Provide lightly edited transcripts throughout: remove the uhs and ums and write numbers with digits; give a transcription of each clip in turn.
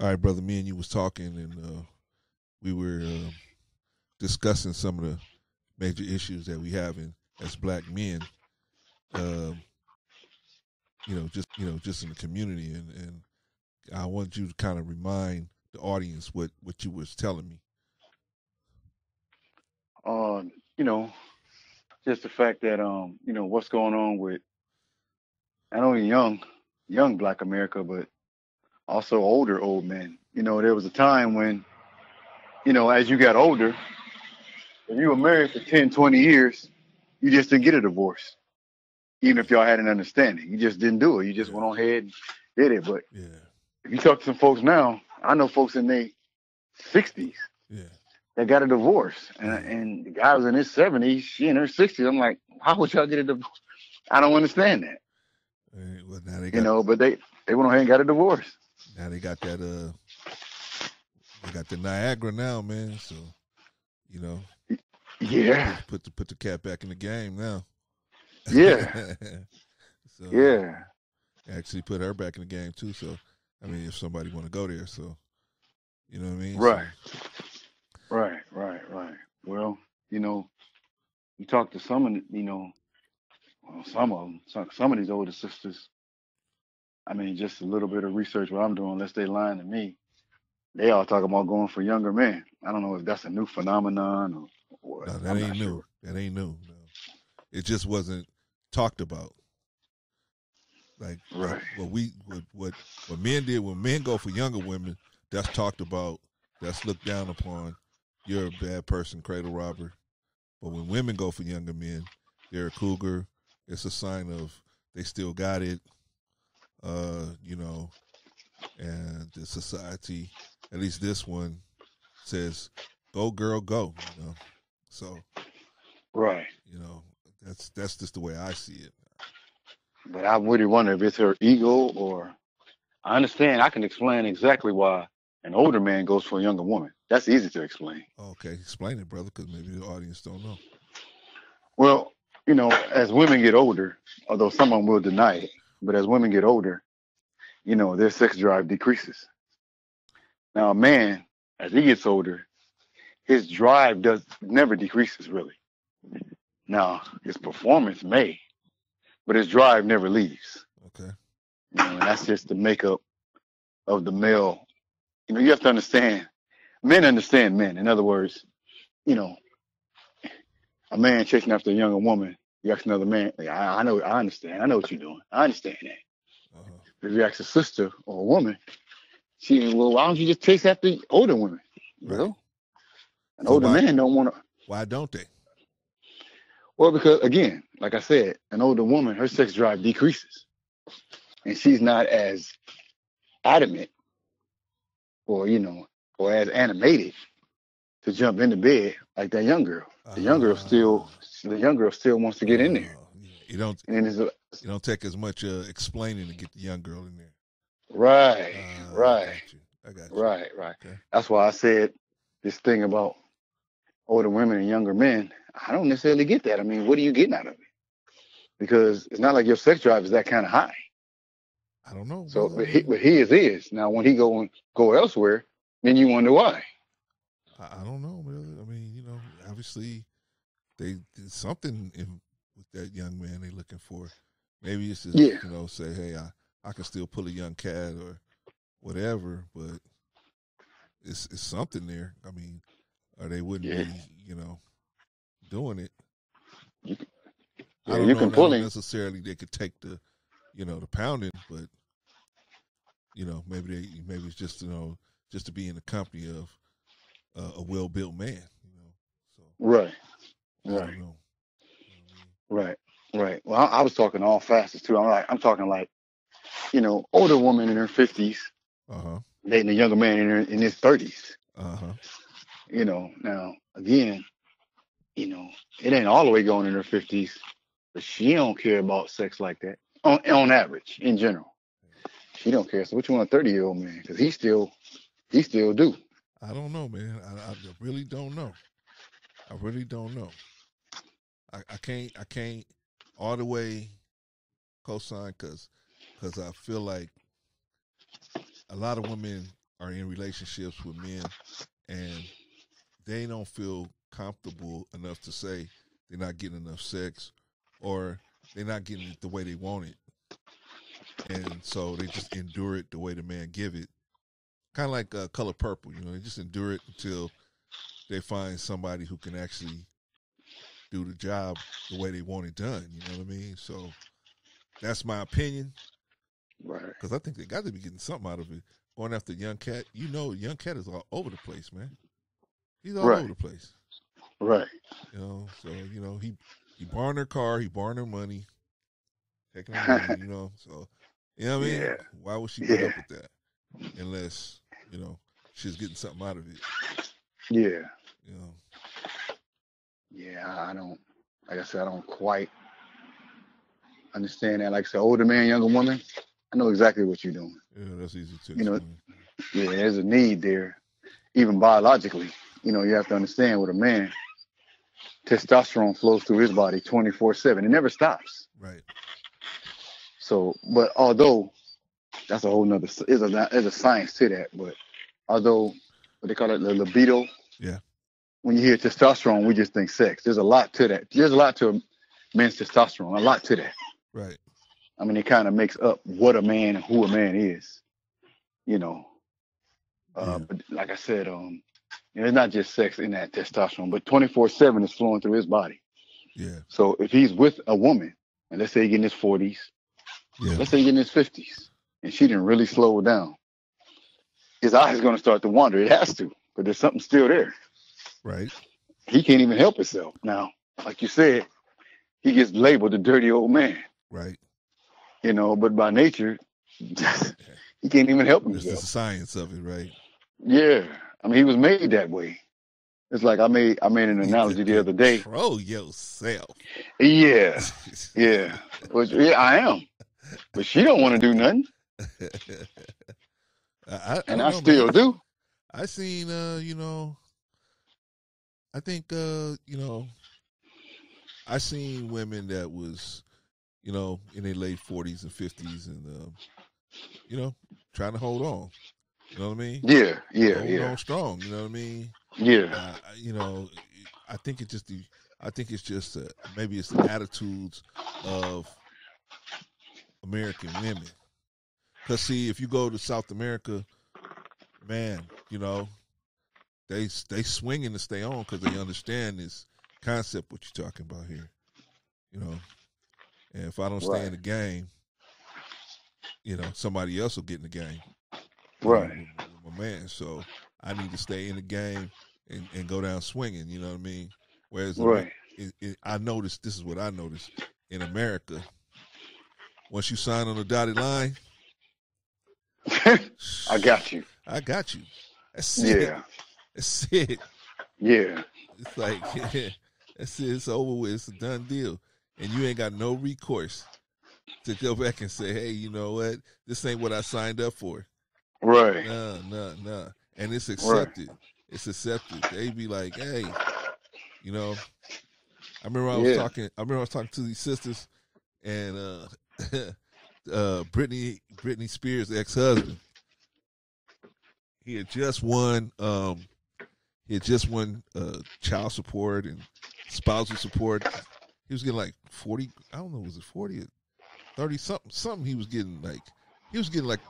All right, brother. Me and you was talking, and we were discussing some of the major issues that we have as black men. Um, just in the community, and I want you to kind of remind the audience what you was telling me. Uh, you know, just the fact that what's going on with not only young Black America, but also older old men. There was a time when as you got older, if you were married for 10, 20 years, you just didn't get a divorce, even if y'all had an understanding. You just didn't do it. You just Yeah, went on ahead and did it. But yeah, if you talk to some folks now, I know folks in their 60s yeah, that got a divorce, and, yeah. and the guy was in his 70s, she in her 60s. I'm like, how would y'all get a divorce? I don't understand that. Well, now they got But they went ahead and got a divorce. now they got the Niagara now, man. So you know, Yeah, put the cat back in the game now. yeah, So yeah. actually put her back in the game too. So I mean, if somebody want to go there, so you know what I mean. Right, So right. Well, you know, you talk to some of well, some of them, some of these older sisters. I mean, just a little bit of research what I'm doing, unless they lying to me. They all talk about going for younger men. I don't know if that's a new phenomenon or what. no, that I'm ain't not new. sure. That ain't new. No. It just wasn't talked about. Like Right, what men did when men go for younger women, that's talked about, that's looked down upon. You're a bad person, cradle robber. But when women go for younger men, they're a cougar. It's a sign of they still got it. You know, and the society, at least this one, says, "Go girl, go." You know, so right. you know that's just the way I see it. But I really wonder if it's her ego or I understand. I can explain exactly why an older man goes for a younger woman. That's easy to explain. Okay, explain it, brother, because maybe the audience don't know. Well, as women get older, although some of them will deny it, but as women get older, their sex drive decreases. Now, a man, as he gets older, his drive does never decreases really. Now, his performance may, but his drive never leaves. Okay. And that's just the makeup of the male. You have to understand. Men understand men. In other words, you know, a man chasing after a younger woman, you ask another man, like, I know, I understand. I know what you're doing. I understand that. Uh-huh. If you ask a sister or a woman, well, why don't you just chase after older women? Right. Well, an So older man don't want to. why don't they? Well, because again, like I said, an older woman, her sex drive decreases, and she's not as adamant or or as animated to jump into bed like that young girl. The young girl still wants to get in there, Yeah. and then it's You don't take as much explaining to get the young girl in there. right, I right, got you. I got you. right. Okay. That's why I said this thing about older women and younger men. I don't necessarily get that. I mean, what are you getting out of it? Because it's not like your sex drive is that kind of high. I don't know, So, brother. I mean, but he is his. Now, when he go elsewhere, then you wonder why. I don't know, brother. I mean, obviously they did something with that young man they looking for. Maybe it's just Yeah, say, hey, I can still pull a young cat or whatever, but it's something there. I mean, or they wouldn't yeah, be doing it. you, I yeah. don't You know. can And I pull don't him. necessarily they could take the pounding, but maybe it's just just to be in the company of a well built man. So Right, I right, don't know. You know right, right. Well, I was talking all fastest too. I'm talking like older woman in her 50s what I mean? dating a younger man in his 30s. Uh huh. Now again, it ain't all the way going in her 50s, but she don't care about sex like that. On average, in general, she don't care. So what you want a 30-year-old man? Because he still do. I don't know, man. I really don't know. I really don't know. I can't all the way co-sign because I feel like a lot of women are in relationships with men and they don't feel comfortable enough to say they're not getting enough sex or they're not getting it the way they want it. And so they just endure it the way the man give it. Kind of like Color Purple, they just endure it until they find somebody who can actually do the job the way they want it done. You know what I mean? So that's my opinion. Right. Because I think they got to be getting something out of it. Going after Young Cat, Young Cat is all over the place, man. He's all over the place. Right. So, he borrowed her car, he borrowed her money, taking her money, so, you know what I mean? Yeah. Why would she put up with that? Unless, she's getting something out of it. Yeah. Yeah, I don't, like I said, I don't quite understand that. Like I said, older man, younger woman, I know exactly what you're doing. Yeah, that's easy to explain. Yeah, there's a need there, even biologically. You have to understand with a man, testosterone flows through his body 24/7. It never stops. Right. So, but although that's a whole nother, there's a science to that, but although, what they call it, the libido. Yeah. When you hear testosterone, we just think sex. There's a lot to that. There's a lot to men's testosterone, a lot to that. Right. I mean, it kind of makes up what a man and who a man is, But like I said, it's not just sex in that testosterone, but 24/7 is flowing through his body. Yeah. So if he's with a woman, and let's say he's in his 40s, let's say he's in his 50s, and she didn't really slow down, his eyes are going to start to wander. It has to, but there's something still there. Right. He can't even help himself. Now, like you said, he gets labeled the dirty old man. Right. But by nature, he can't even help himself. It's the science of it, right? Yeah. I mean, he was made that way. It's like I made an analogy the other day. Control yourself. Yeah. Yeah. I am. But she don't want to do nothing. I still do. I seen, I think, I seen women that was, in their late 40s and 50s and, trying to hold on. You know what I mean? Yeah. Hold on strong. You know what I mean? Yeah. I think it's just maybe it's the attitudes of American women. Because see, if you go to South America, man, they swinging to stay on because they understand this concept what you're talking about here. And if I don't stay in the game, somebody else will get in the game. Right. With my man. So I need to stay in the game and go down swinging. You know what I mean? Whereas I noticed, this is what I noticed in America. Once you sign on the dotted line, I got you. That's it. Yeah. That's it. Yeah. It's like, that's it. It's over with. It's a done deal. And you ain't got no recourse to go back and say, hey, you know what? This ain't what I signed up for. Right. No. And it's accepted. Right. It's accepted. They be like, hey, I remember I was talking to these sisters and Britney Spears' ex-husband. He had just won child support and spousal support. He was getting like 40, I don't know, was it 40 or 30 something he was getting like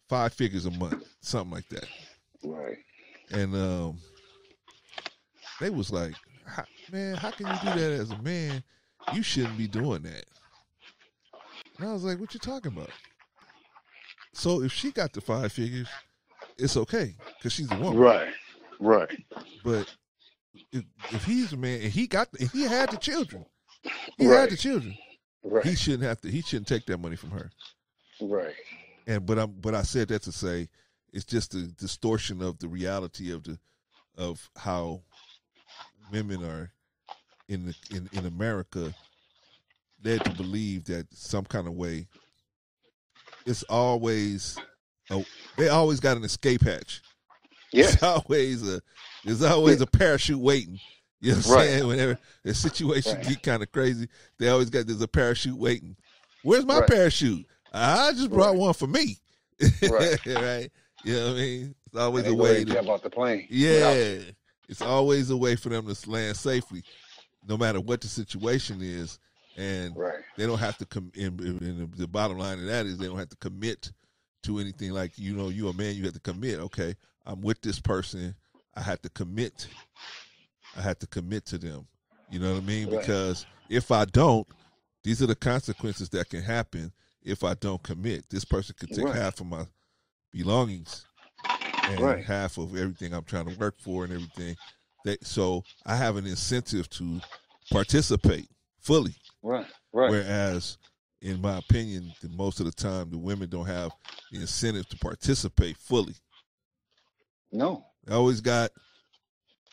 5 figures a month, something like that. Right. And they was like, man, how can you do that as a man? You shouldn't be doing that. And I was like, what you talking about? So if she got the 5 figures, it's okay because she's a woman. Right. But if he's a man and he had the children, Right. he shouldn't take that money from her. Right. And but I said that to say it's just a distortion of the reality of how women are in America led to believe that some kind of way it's always they always got an escape hatch. Yeah. There's always a parachute waiting. You know what I'm saying? Whenever the situation get kind of crazy, there's a parachute waiting. Where's my parachute? I just brought one for me. Right. Right? You know what I mean? It's always And a they go way ahead and to, jump off the plane. yeah, it's always a way for them to land safely, no matter what the situation is. And Right. they don't have to and the bottom line of that is they don't have to commit to anything. Like, you a man, you have to commit. Okay, I'm with this person. I have to commit. I have to commit to them. You know what I mean? Right. Because if I don't, these are the consequences that can happen if I don't commit. This person could take Right. half of my belongings and Right. half of everything I'm trying to work for and everything. So I have an incentive to participate fully. Right. Right. Whereas, in my opinion, most of the time the women don't have the incentive to participate fully. No. They always got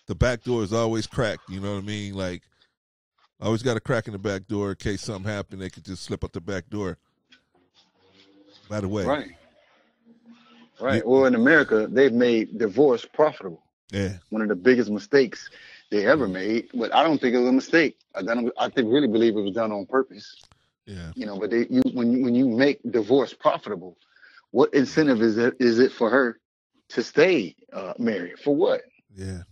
the back door is always cracked. You know what I mean? Like, always got a crack in the back door in case something happened. They could just slip out the back door. By the way, Right. Right. Well, in America, they've made divorce profitable. Yeah. One of the biggest mistakes they ever made, but I don't think it was a mistake. I really believe it was done on purpose. Yeah. But when you make divorce profitable, what incentive is it for her to stay married? For what? Yeah.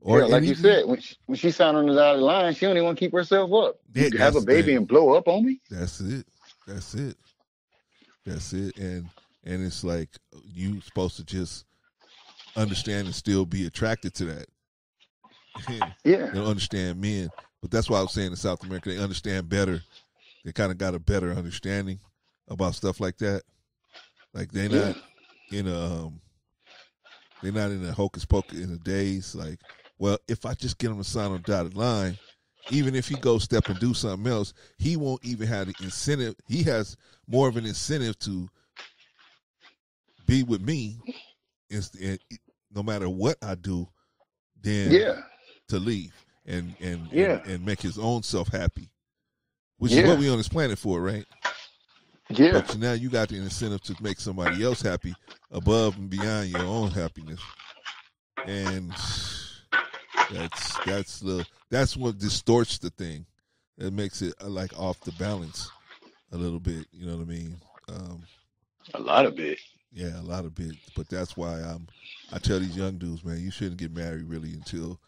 Or like you said, when she signed on the dotted line, she only want to keep herself up. Yeah, you have a baby and blow up on me? That's it. And it's like you supposed to just understand and still be attracted to that. Yeah. They don't understand men. But that's why I was saying in South America, they understand better. They kind of got a better understanding about stuff like that. Like they're not in a hocus pocus in the days. Like, well, if I just get him to sign on the dotted line, even if he goes step and do something else, he won't even have the incentive. He has more of an incentive to be with me, no matter what I do, than to leave and make his own self happy, which is what we on this planet for, right? Yeah. But now you got the incentive to make somebody else happy above and beyond your own happiness, and that's what distorts the thing. It makes it like off the balance a little bit. You know what I mean? A lot of it. Yeah, a lot of it. But that's why I tell these young dudes, man, you shouldn't get married really until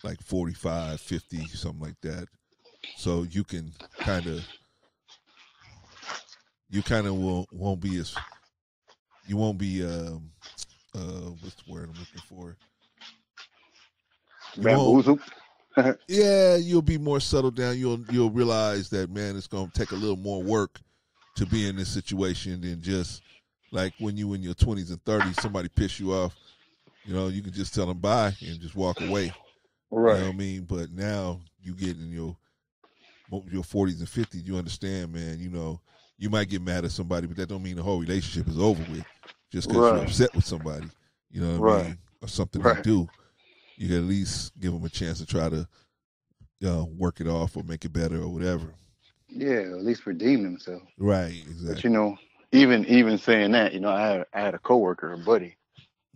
like 45, 50, something like that. So you can kind of won't be as, you won't be what's the word I'm looking for? Bamboozled. Yeah, you'll be more settled down. You'll realize that, man, it's gonna take a little more work to be in this situation than just like when you in your 20s and 30s, somebody piss you off, you can just tell them bye and just walk away. Right. You know what I mean? But now you get in your 40s and 50s, you understand, man, you might get mad at somebody, but that don't mean the whole relationship is over with just because you're upset with somebody, you know what I mean? Or something they do. You can at least give them a chance to try to work it off or make it better or whatever. Yeah, at least redeem themselves. Right, exactly. But even saying that, I had a coworker, a buddy.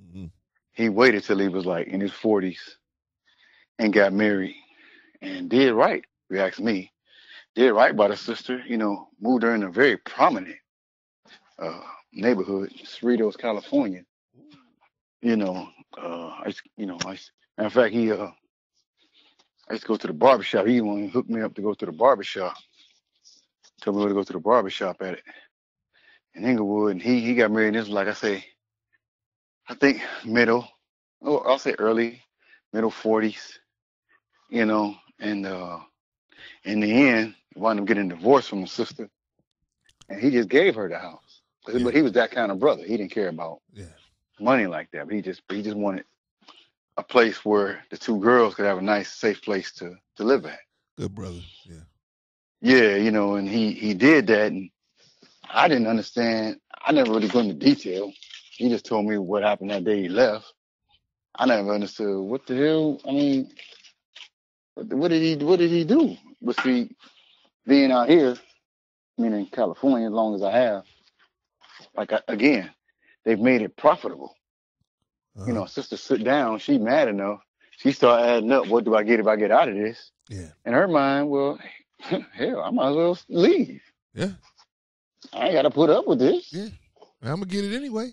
Mm-hmm. He waited till he was like in his 40s and got married and did right. If you ask me, did right by the sister. Moved her in a very prominent neighborhood, Cerritos, California. Matter of fact, I used to go to the barbershop. He wanted to hook me up to go to the barbershop. Told me to go to the barbershop at it in Inglewood, and he got married. This was like I think I'll say early, middle 40s, and in the end, he wound up getting divorced from the sister, and he just gave her the house. But he was that kind of brother. He didn't care about money like that, but he just wanted a place where the two girls could have a nice, safe place to live at. Good brother, yeah. Yeah, and he did that, and I didn't understand. I never really go into detail. He just told me what happened that day he left. I never understood what the hell. I mean, what did he do? But see, being out here, in California, as long as I have, again, they've made it profitable. Sister sit down, she mad enough. She start adding up, what do I get if I get out of this? Yeah. In her mind, well, hell, I might as well leave. Yeah. I ain't got to put up with this. Yeah. I'm gonna get it anyway.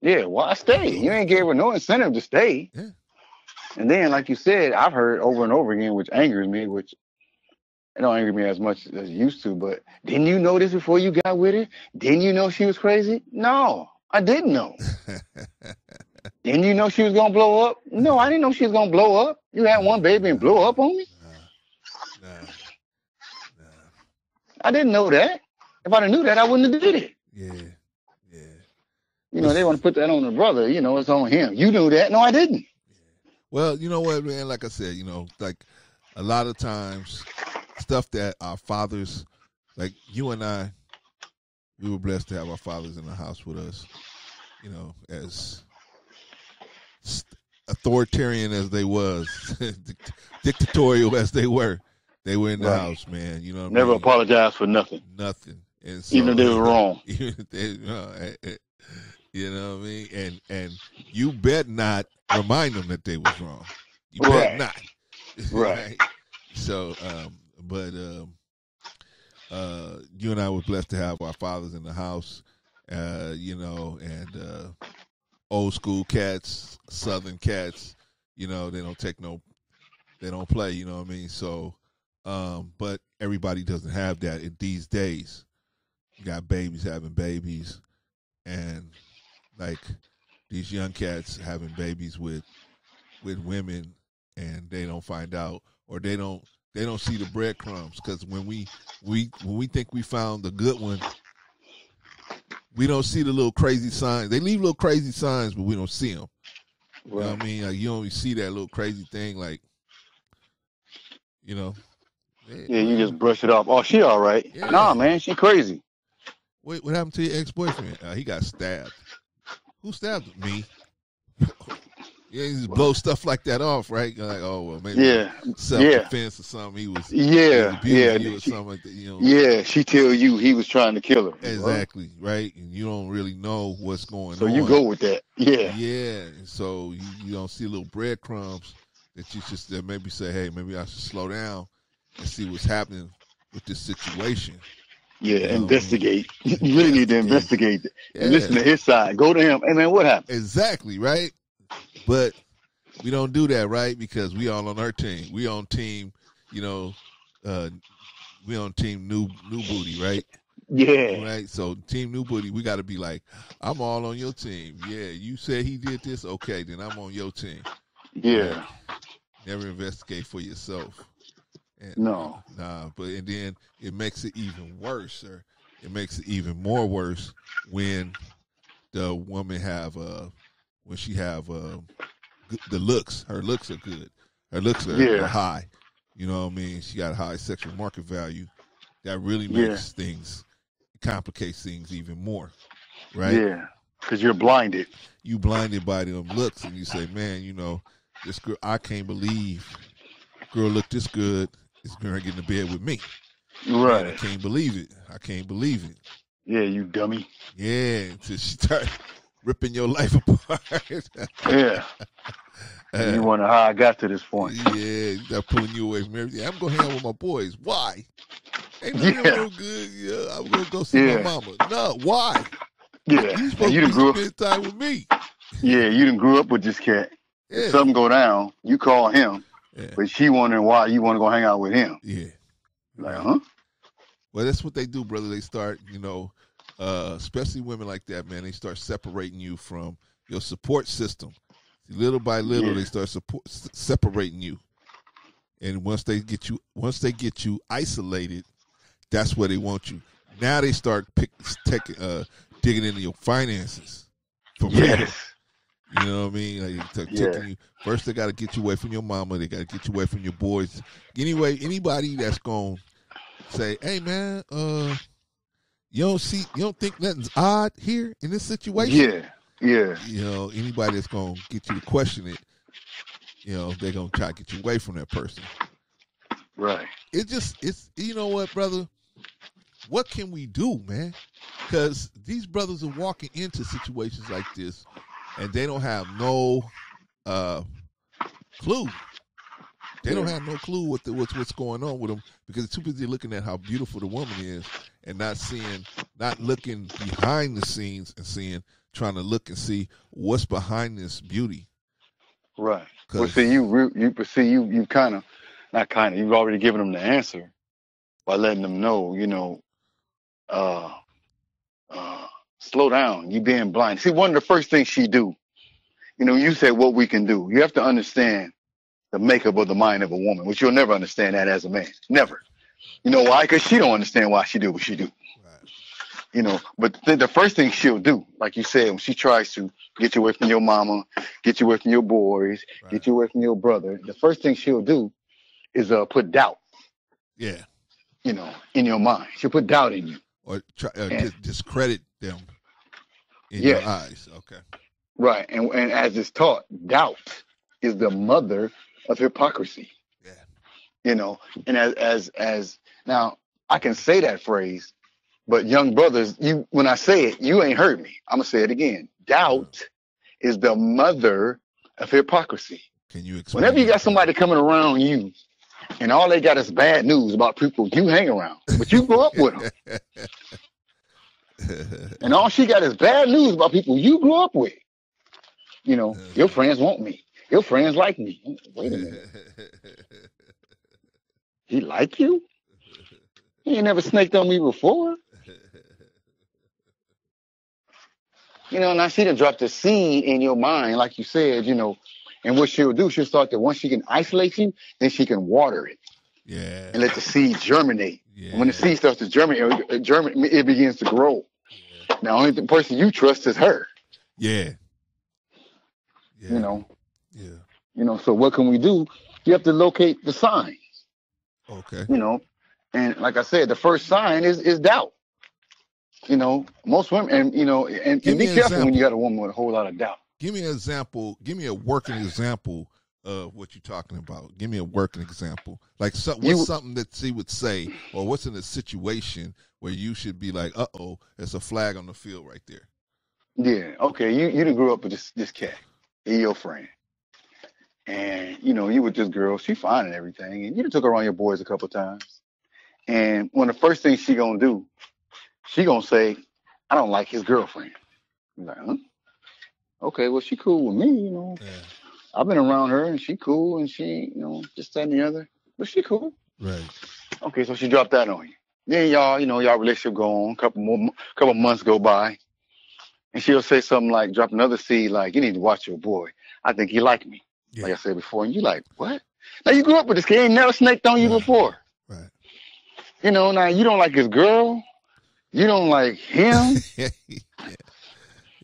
Yeah, why stay? You ain't gave her no incentive to stay. Yeah. And then, like you said, I've heard over and over again, which angers me, which it don't anger me as much as it used to, but didn't you know this before you got with her? Didn't you know she was crazy? No, I didn't know. Didn't you know she was gonna blow up? No, I didn't know she was gonna blow up. You had one baby and blow up on me? Nah. I didn't know that. If I'd have knew that, I wouldn't have did it. Yeah. You know, they want to put that on the brother. You know, it's on him. You knew that. No, I didn't. Well, you know what, man? Like I said, you know, like a lot of times, stuff that our fathers, like you and I, we were blessed to have our fathers in the house with us. You know, as authoritarian as they was, dictatorial as they were in the house, man. You know what Never I mean? apologize for nothing. Nothing. And so, even if they were wrong. You know what I mean? And you bet not remind them that they was wrong. You bet not. Right. So, you and I were blessed to have our fathers in the house, you know, and old school cats, Southern cats, you know, they don't play, you know what I mean? So, but everybody doesn't have that in these days. You got babies having babies, and like these young cats having babies with women, and they don't find out, or they don't see the breadcrumbs, because when we think we found the good one, we don't see the little crazy signs. They leave little crazy signs, but we don't see them. Right. You know what I mean? Like, you only see that little crazy thing, like, you know. Yeah, you just brush it off. Oh, she all right. Yeah. Nah, man, she crazy. Wait, what happened to your ex-boyfriend? He got stabbed. Who stabbed him? Me. Yeah, you just blow stuff like that off, right? You're like, oh, well, maybe self-defense or something. He was abusing you or something like that. You know? Yeah, she tell you he was trying to kill her. Exactly, right? And you don't really know what's going on. So you go with that. Yeah. Yeah, and so you don't see little breadcrumbs that you just maybe say, hey, maybe I should slow down and see what's happening with this situation. Yeah, investigate. You really need to investigate and listen to his side. Go to him. Hey, man, what happened? Exactly, right? But we don't do that, right? Because we all on our team. We on team, you know, we on team new booty, right? Yeah. Right? So team new booty, we got to be like, I'm all on your team. Yeah, you said he did this. Okay, then I'm on your team. Yeah. Right? Never investigate for yourself. And, no. And then it makes it even worse, or it makes it even more worse when the woman when she have the looks. Her looks are good. Her looks are high. You know what I mean? She got a high sexual market value. That really makes complicates things even more, right? Yeah, because you're blinded. You blinded by them looks, and you say, man, you know, this girl, I can't believe girl look this good. This girl get in the bed with me. Right. Man, I can't believe it. Yeah, you dummy. Yeah, until she start ripping your life apart. Yeah. You wonder how I got to this point. Yeah, they're pulling you away from everything. I'm going to hang out with my boys. Why? Ain't nothing real good. Yeah, I'm going to go see my mama. No, why? Yeah. You supposed to spend time with me. Yeah, you done grew up with this cat. Yeah. If something go down, you call him. Yeah. But she wondering why you want to go hang out with him. Yeah. Like, huh? Well, that's what they do, brother. They start, you know, especially women like that, man, they start separating you from your support system. Little by little, they start separating you. And once they get you isolated, that's where they want you. Now they start digging into your finances. For real. You know what I mean? Like, taking you. First, they got to get you away from your mama. They got to get you away from your boys. Anyway, anybody that's going to say, hey, man, you don't think nothing's odd here in this situation? Yeah. You know, anybody that's going to get you to question it, you know, they're going to try to get you away from that person. Right. It's you know what, brother? What can we do, man? Because these brothers are walking into situations like this, and they don't have no clue. They don't have no clue what's going on with them because they're too busy looking at how beautiful the woman is and not looking behind the scenes and trying to look and see what's behind this beauty. Right. Well, see, you kind of, not kind of, you've already given them the answer by letting them know, slow down. You being blind. See, one of the first things she do, you said what we can do. You have to understand the makeup of the mind of a woman, which you'll never understand that as a man. Never. You know why? Because she don't understand why she do what she do. Right. But the first thing she'll do, like you said, when she tries to get you away from your mama, get you away from your boys, right, get you away from your brother, the first thing she'll do is put doubt. Yeah. In your mind. She'll put doubt in you. Or discredit them in your eyes. Okay. Right. And as it's taught, doubt is the mother of hypocrisy. Yeah. And as now I can say that phrase, but young brothers, when I say it, you ain't heard me. I'm gonna say it again. Doubt is the mother of hypocrisy. Can you explain? Whenever you got somebody coming around you and all they got is bad news about people you hang around, but you grew up with them. And all she got is bad news about people you grew up with. Your friends want me. Your friends like me. Wait a minute. He like you? He ain't never snaked on me before. Now she done dropped a seed in your mind, like you said, and what she'll do, she'll start to, once she can isolate you, then she can water it. Yeah. And let the seed germinate. Yeah. And when the seed starts to germinate, it begins to grow. Yeah. Now, only the person you trust is her. Yeah. Yeah. So what can we do? You have to locate the signs. Okay. And like I said, the first sign is doubt. Most women, and be careful when you got a woman with a whole lot of doubt. Give me an example. Give me a working example of what you're talking about. Give me a working example. Like what's something that she would say, or what's in a situation where you should be like, there's a flag on the field right there. Yeah. Okay. You done grew up with this cat. He's your friend. And, you with this girl, she fine and everything. And you done took her around your boys a couple of times. And one of the first things she gonna do, she gonna say, I don't like his girlfriend. You're like, huh? Okay, well, she cool with me, Yeah. I've been around her, and she cool, and she, just that and the other. But she cool. Right. Okay, so she dropped that on you. Then y'all relationship go on, couple months go by. And she'll say something like, drop another seed, like, you need to watch your boy. I think he like me. Yeah. Like I said before. And you like, what? Now, you grew up with this kid. He ain't never snaked on you before. Right. Now, you don't like his girl. You don't like him. Yeah.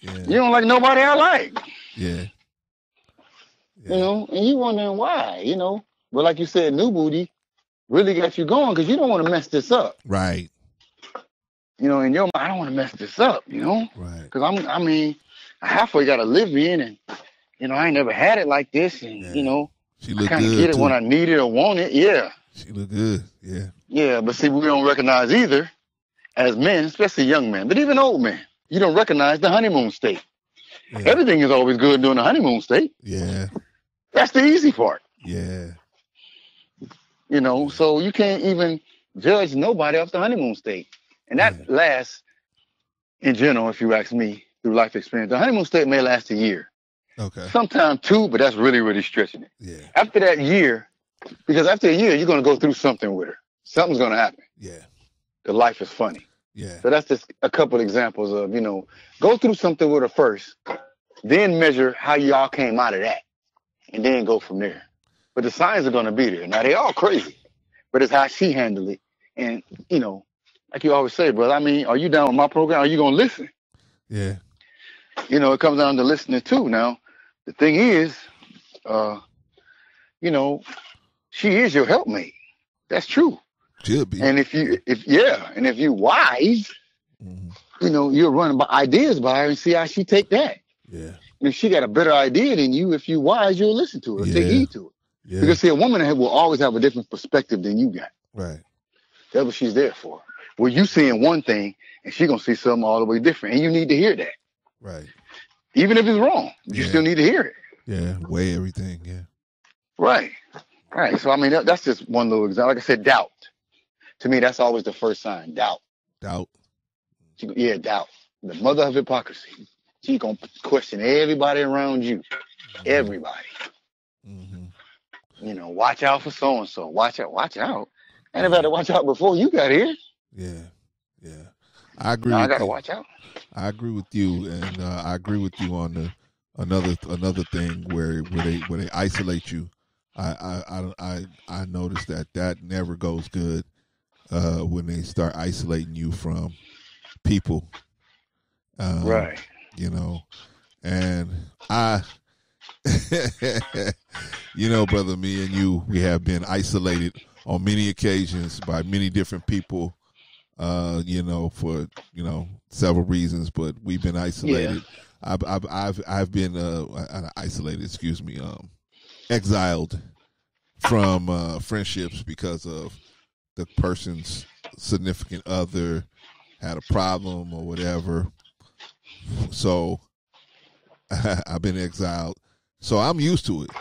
You don't like nobody I like. Yeah. And you wondering why, But like you said, new booty really got you going because you don't want to mess this up. Right. In your mind, I don't want to mess this up, Right. Because I halfway got to live in and, I ain't never had it like this. And, she look I kind of get it when I need it or want it. Yeah. She look good. Yeah. Yeah. But see, we don't recognize either as men, especially young men, but even old men, you don't recognize the honeymoon state. Yeah. Everything is always good during the honeymoon state. Yeah. That's the easy part. Yeah. So you can't even judge nobody off the honeymoon state. And that lasts, in general, if you ask me, through life experience. The honeymoon state may last a year. Okay. Sometimes 2, but that's really, really stretching it. Yeah. After that year, because after a year, you're going to go through something with her. Something's going to happen. Yeah. The life is funny. Yeah. So that's just a couple examples of, go through something with her first, then measure how y'all came out of that, and then go from there. But the signs are going to be there. Now, they all crazy, but it's how she handled it. And, like you always say, brother, are you down with my program? Are you going to listen? Yeah. It comes down to listening too. Now, the thing is, she is your helpmate. That's true. Should be. And if you wise, you'll run ideas by her and see how she take that. Yeah. And if she got a better idea than you, if you wise, you'll listen to her, take heed to it. Yeah. Because see, a woman will always have a different perspective than you got. Right. That's what she's there for. Well, you seeing one thing, and she gonna see something all the way different, and you need to hear that. Right. Even if it's wrong, you still need to hear it. Yeah. Weigh everything. Yeah. Right. Right. So I mean, that's just one little example. Like I said, doubt. To me, that's always the first sign. Doubt. Doubt. Yeah, doubt. The mother of hypocrisy. She gonna question everybody around you. Mm-hmm. Everybody. Mm-hmm. Watch out for so and so. Watch out. Watch out. I never Yeah. had to watch out before you got here. Yeah. Yeah. I agree Now I with gotta you. watch out. I agree with you, and I agree with you on the another thing where they isolate you. I noticed that never goes good when they start isolating you from people. Right. And I, brother, me and you, we have been isolated on many occasions by many different people. For several reasons, but we've been isolated. Yeah. I've been isolated. Excuse me. Exiled from friendships because of the person's significant other had a problem or whatever. So I've been exiled. So I'm used to it.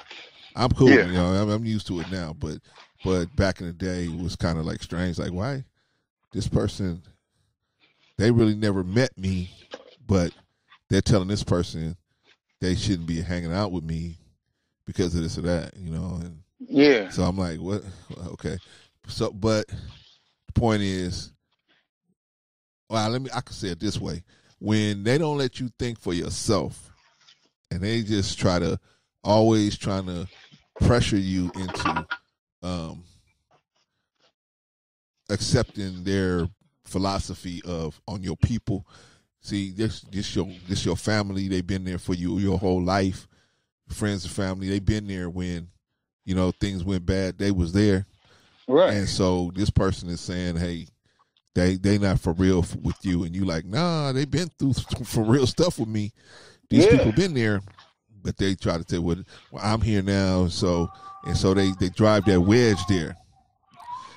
I'm cool. Yeah. I'm used to it now. But back in the day, it was kind of like strange. Like, why? This person, they really never met me, but they're telling this person they shouldn't be hanging out with me because of this or that, And yeah. So I'm like, what? Okay. So, but the point is, I can say it this way: when they don't let you think for yourself, and they just always trying to pressure you into accepting their philosophy on your people. See, this your family. They've been there for you your whole life. Friends and family, they've been there when things went bad. They was there, right? And so this person is saying, "Hey, they not for real with you," and you like, "Nah, they've been through for real stuff with me. These people been there." But they try to say, "Well, I'm here now," so they drive that wedge there.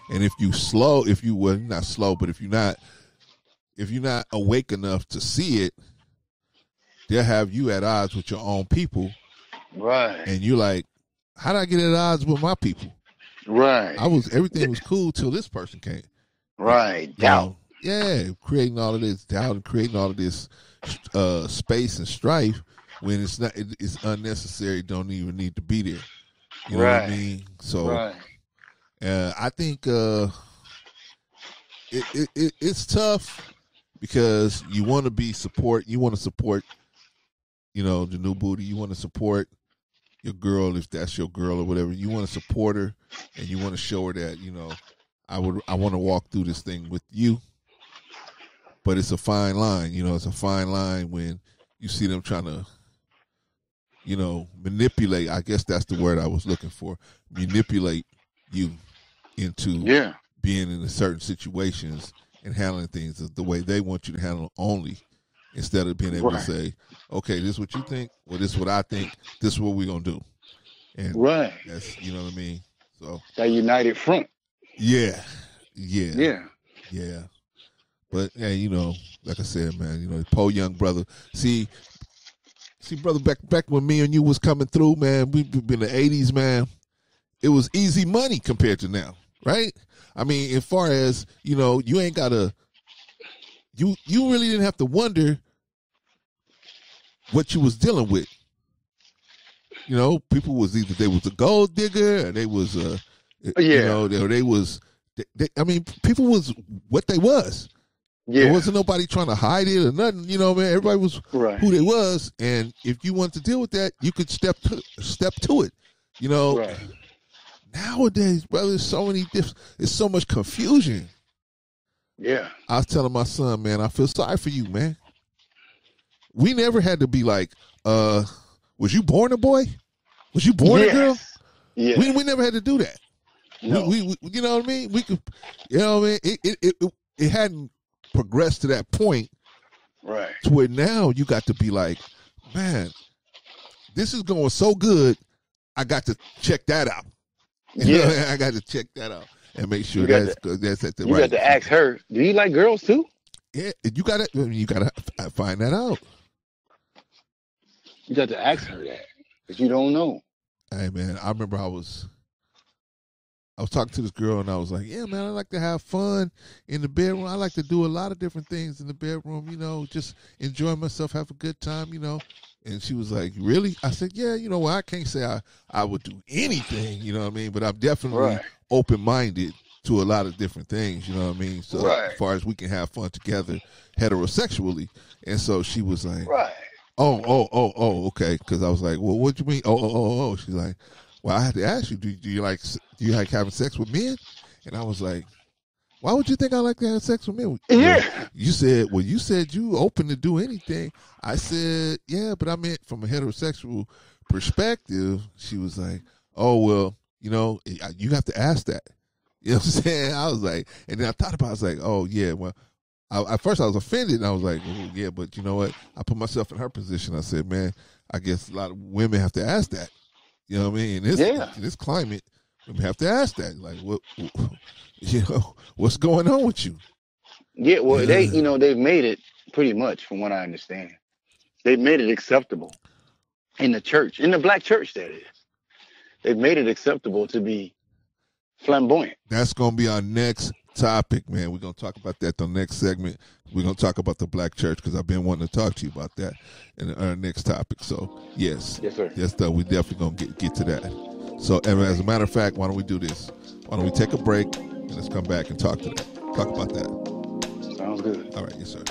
And if you not slow, but if you're not awake enough to see it, they'll have you at odds with your own people. Right. And you're like, how did I get at odds with my people? Right. Everything was cool till this person came. Right. Doubt. Creating all of this doubt and creating all of this space and strife when it's unnecessary, don't even need to be there. You know what I mean? So right. I think it's tough because you want to support, the new booty. You want to support your girl if that's your girl or whatever. You want to support her and you want to show her that, I want to walk through this thing with you. But it's a fine line, it's a fine line when you see them trying to, manipulate. I guess that's the word I was looking for. Manipulate you into being in certain situations and handling things the way they want you to handle only, instead of being able to say, okay, this is what you think, well, this is what I think, this is what we're going to do. And that's, what I mean? So that united front. Yeah. But, hey, like I said, man, poor young brother. See, brother, back when me and you was coming through, man, we've been in the 80s, man. It was easy money compared to now, right? I mean, as far as, you ain't got to, you really didn't have to wonder what you was dealing with. People was either they was a gold digger or they was they was, I mean, people was what they was. Yeah. There wasn't nobody trying to hide it or nothing, man. Everybody was who they was, and if you wanted to deal with that, you could step to it, Right. Nowadays, brother, there's so much confusion. Yeah. I was telling my son, man, I feel sorry for you, man. We never had to be like, was you born a boy? Was you born a girl? Yeah. We never had to do that. No. We you know what I mean? We could, what I mean? It hadn't progressed to that point, right? To where now you got to be like, man, this is going so good. I got to check that out. I got to check that out and make sure that's at the right. You got to ask her, do you like girls too? Yeah, you got to find that out. You got to ask her that because you don't know. Hey man, I remember I was I was talking to this girl and I was like, yeah, man, I like to have fun in the bedroom. I like to do a lot of different things in the bedroom, just enjoy myself, have a good time. And she was like, really? I said, yeah, well, I can't say I would do anything, you know what I mean? But I'm definitely open-minded to a lot of different things, you know what I mean? So as far as we can have fun together heterosexually. And so she was like, oh, okay. Because I was like, well, what do you mean? Oh. She's like, well, I had to ask you, do you like having sex with men? And I was like, why would you think I like to have sex with men? Yeah. You said you open to do anything. I said, yeah, but I meant from a heterosexual perspective. She was like, oh, well, you have to ask that. You know what I'm saying? I was like, and then I thought about it, I was like, oh, yeah, well, at first I was offended, and I was like, oh, yeah, but you know what? I put myself in her position. I said, man, I guess a lot of women have to ask that. You know what I mean? In this climate, we have to ask that. Like, what, what's going on with you? Yeah, well, they've made it pretty much, from what I understand. They've made it acceptable in the church, in the black church, that is. They've made it acceptable to be flamboyant. That's going to be our next topic, man. We're going to talk about that the next segment. We're going to talk about the black church because I've been wanting to talk to you about that in our next topic. So, yes, sir. Yes, though, we definitely going to get to that. So, and as a matter of fact, why don't we do this? Why don't we take a break and let's come back and talk about that? Sounds good. All right, yes, sir.